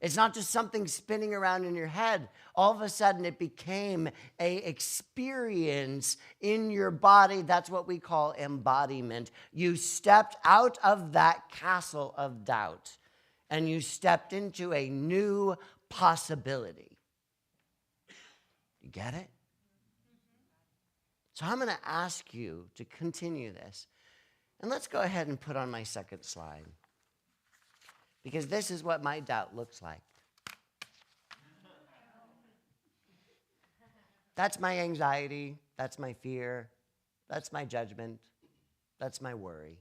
It's not just something spinning around in your head. All of a sudden, it became an experience in your body. That's what we call embodiment. You stepped out of that castle of doubt, and you stepped into a new possibility. You get it? So I'm going to ask you to continue this. And let's go ahead and put on my second slide. Because this is what my doubt looks like. That's my anxiety. That's my fear. That's my judgment. That's my worry.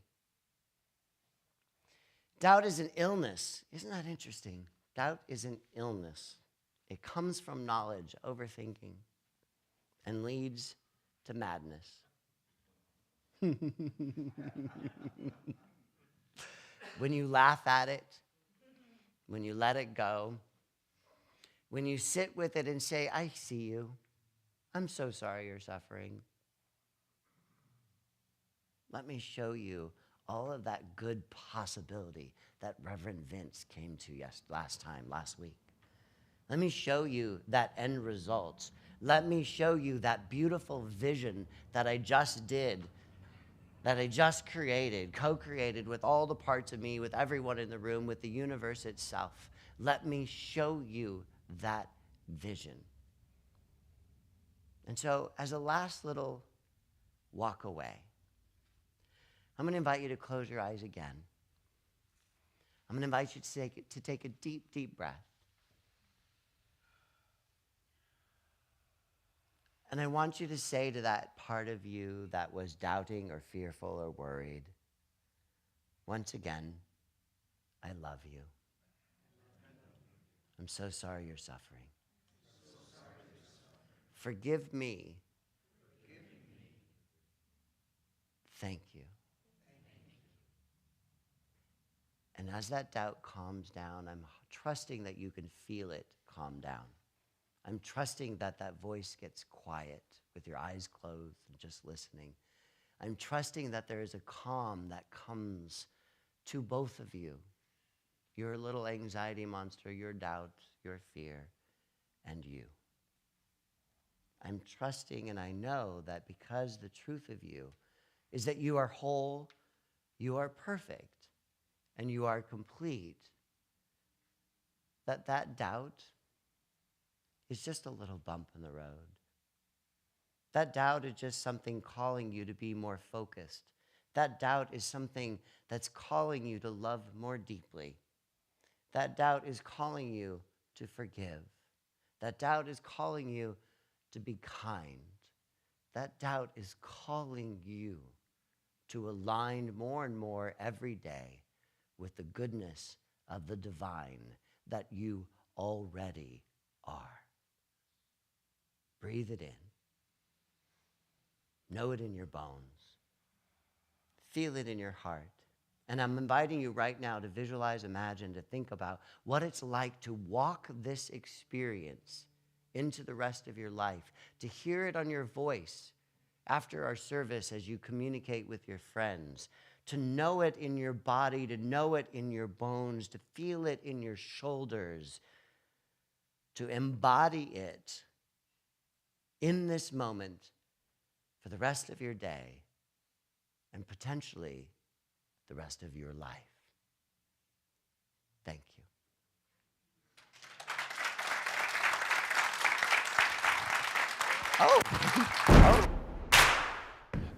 Doubt is an illness. Isn't that interesting? Doubt is an illness. It comes from knowledge, overthinking, and leads to madness. When you laugh at it, when you let it go, when you sit with it and say, I see you. I'm so sorry you're suffering. Let me show you all of that good possibility that Reverend Vince came to last week. Let me show you that end result. Let me show you that beautiful vision that I just did, that I just created, co-created with all the parts of me, with everyone in the room, with the universe itself. Let me show you that vision. And so, as a last little walk away, I'm going to invite you to close your eyes again. I'm going to invite you to take a deep, deep breath. And I want you to say to that part of you that was doubting or fearful or worried, once again, I love you. I'm so sorry you're suffering. Forgive me. Thank you. And as that doubt calms down, I'm trusting that you can feel it calm down. I'm trusting that that voice gets quiet with your eyes closed and just listening. I'm trusting that there is a calm that comes to both of you. Your little anxiety monster, your doubt, your fear, and you. I'm trusting and I know that because the truth of you is that you are whole, you are perfect, and you are complete, that doubt is just a little bump in the road. That doubt is just something calling you to be more focused. That doubt is something that's calling you to love more deeply. That doubt is calling you to forgive. That doubt is calling you to be kind. That doubt is calling you to align more and more every day with the goodness of the divine that you already are. Breathe it in. Know it in your bones. Feel it in your heart. And I'm inviting you right now to visualize, imagine, to think about what it's like to walk this experience into the rest of your life, to hear it on your voice after our service as you communicate with your friends, to know it in your body, to know it in your bones, to feel it in your shoulders, to embody it in this moment for the rest of your day and potentially the rest of your life. Thank you. Oh.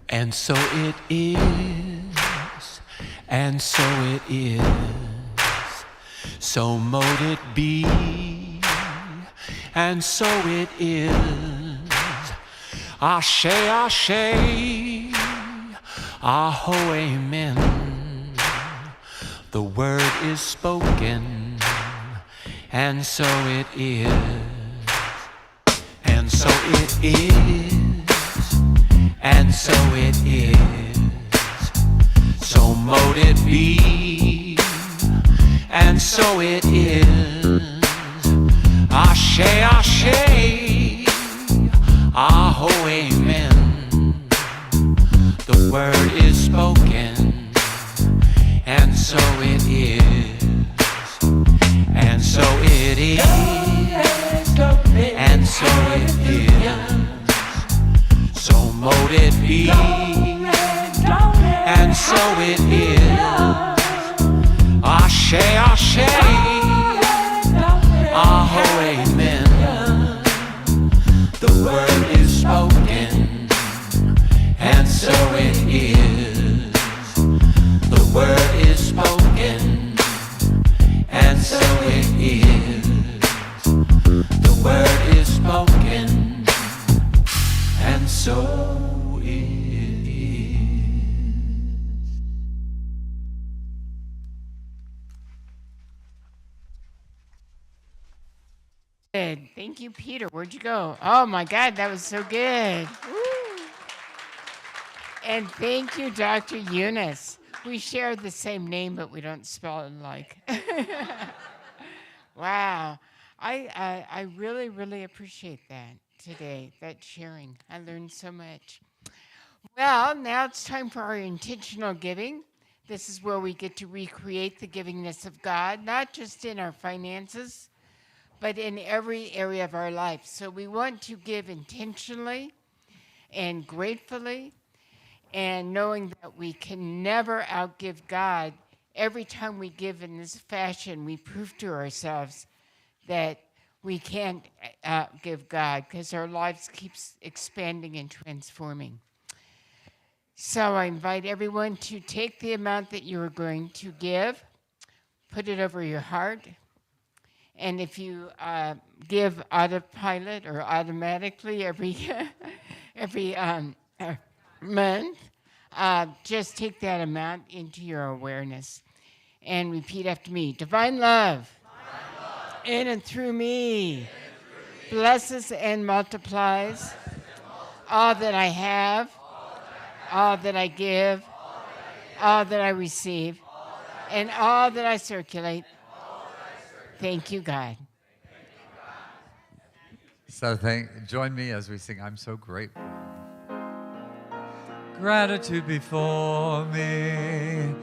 And so it is, and so it is, so mote it be, and so it is. Ashe, ashe, aho, amen. The word is spoken, and so it is, and so it is, and so it is, so mote it be, and so it is. Ashe, ashe, aho, amen. The word is spoken, and so it is, and so it is, and so it is, so mote it be, and so it is. Ashe, ashe, aho, amen. The word is spoken, and so it is. The word is spoken, is. The word is spoken, and so it is. Good. Thank you, Peter. Where'd you go? Oh my God, that was so good. Woo. And thank you, Dr. Eunice. We share the same name, but we don't spell it alike. Wow. I really, really appreciate that today, that sharing. I learned so much. Well, now it's time for our intentional giving. This is where we get to recreate the givingness of God, not just in our finances, but in every area of our life. So we want to give intentionally and gratefully, and knowing that we can never outgive God. Every time we give in this fashion, we prove to ourselves that we can't outgive God because our lives keeps expanding and transforming. So I invite everyone to take the amount that you are going to give, put it over your heart, and if you give autopilot or automatically every month, just take that amount into your awareness and repeat after me. Divine love, in and through me, blesses and multiplies all that I have, all that I give, all that I receive, and all that I circulate. Thank you, God. So join me as we sing, I'm so grateful. Gratitude before me,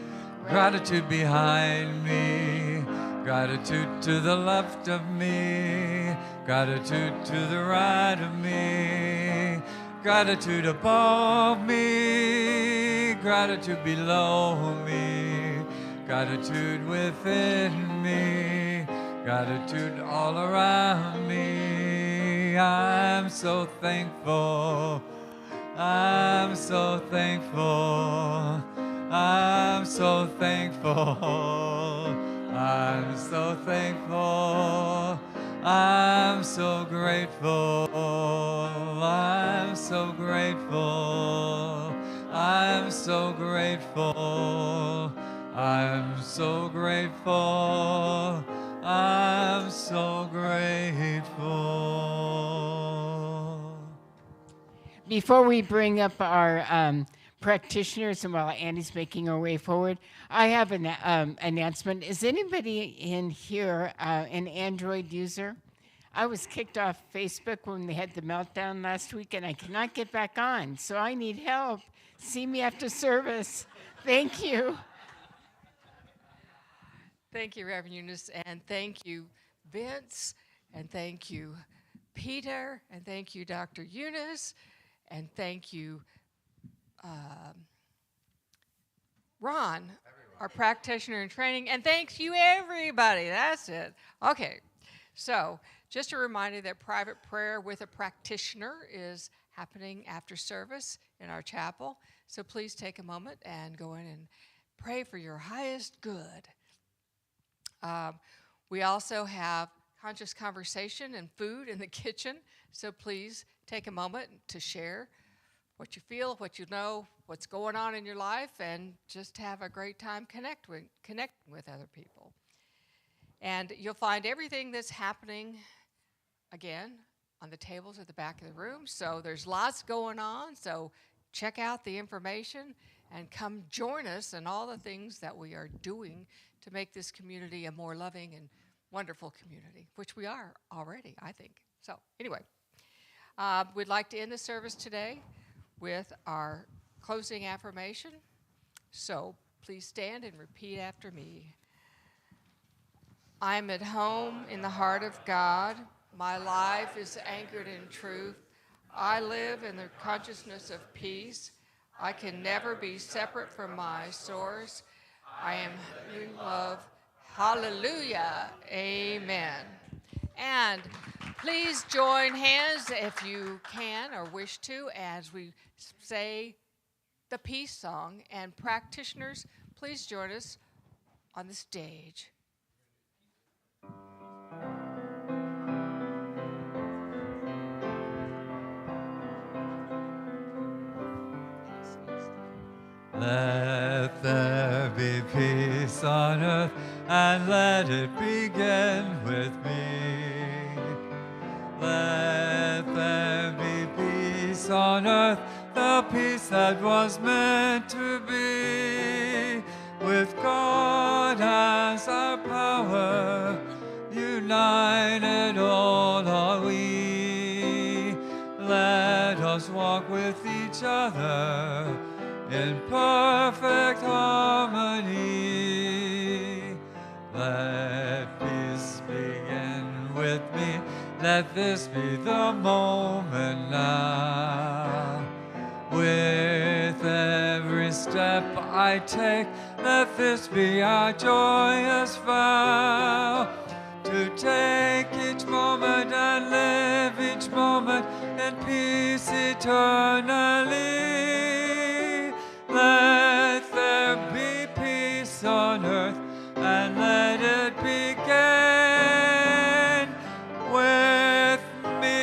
gratitude behind me, gratitude to the left of me, gratitude to the right of me, gratitude above me, gratitude below me, gratitude within me, gratitude all around me. I'm so thankful. I'm so thankful. I'm so thankful. I'm so thankful. I'm so grateful. I'm so grateful. I'm so grateful. I'm so grateful. I'm so grateful. Before we bring up our practitioners and while Andy's making her way forward, I have an announcement. Is anybody in here an Android user? I was kicked off Facebook when they had the meltdown last week, and I cannot get back on, so I need help. See me after service. Thank you. Thank you, Reverend Eunice, and thank you, Vince, and thank you, Peter, and thank you, Dr. Eunice, and thank you, Ron, our practitioner in training, and thanks you, everybody. That's it. Okay, so just a reminder that private prayer with a practitioner is happening after service in our chapel. So please take a moment and go in and pray for your highest good. We also have conscious conversation and food in the kitchen, so please take a moment to share what you feel, what you know, what's going on in your life, and just have a great time connecting with other people. And you'll find everything that's happening, again, on the tables at the back of the room. So there's lots going on, so check out the information and come join us in all the things that we are doing to make this community a more loving and wonderful community, which we are already, I think. So anyway, we'd like to end the service today with our closing affirmation. So please stand and repeat after me. I'm at home in the heart of God. My life is anchored in truth. I live in the consciousness of peace. I can never be separate from my source. I am in love. Hallelujah. Amen. And please join hands if you can or wish to as we say the peace song. And practitioners, please join us on the stage. Let there be peace on earth, and let it begin with me. Let there be peace on earth, the peace that was meant to be. With God as our power, united all are we. Let us walk with each other in perfect harmony. Let peace begin with me. Let this be the moment now. With every step I take, let this be our joyous vow. To take each moment and live each moment in peace eternally. Let there be peace on earth, and let it begin with me.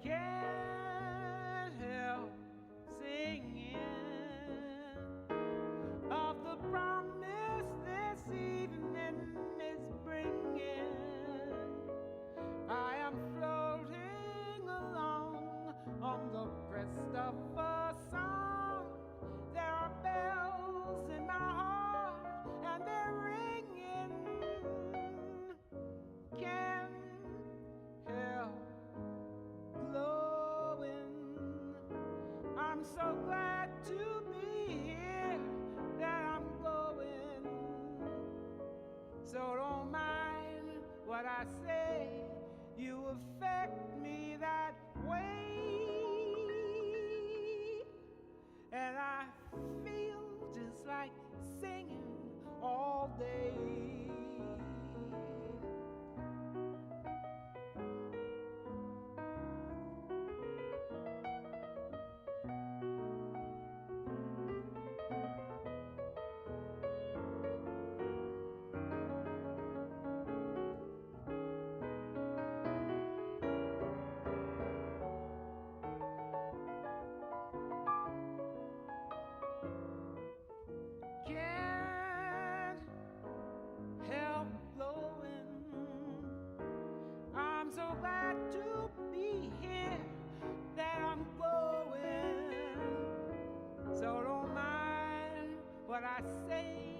Can't help singing of the promise this evening is bringing. I am floating along on the crest of a song. There are bells in my heart and they're ringing. Can't help glowing. I'm so glad to be here that I'm going. So don't mind what I say, you affect me that way. And I feel just like singing all day. Can't help glowing. I'm so glad to be here that I'm glowing. So don't mind what I say,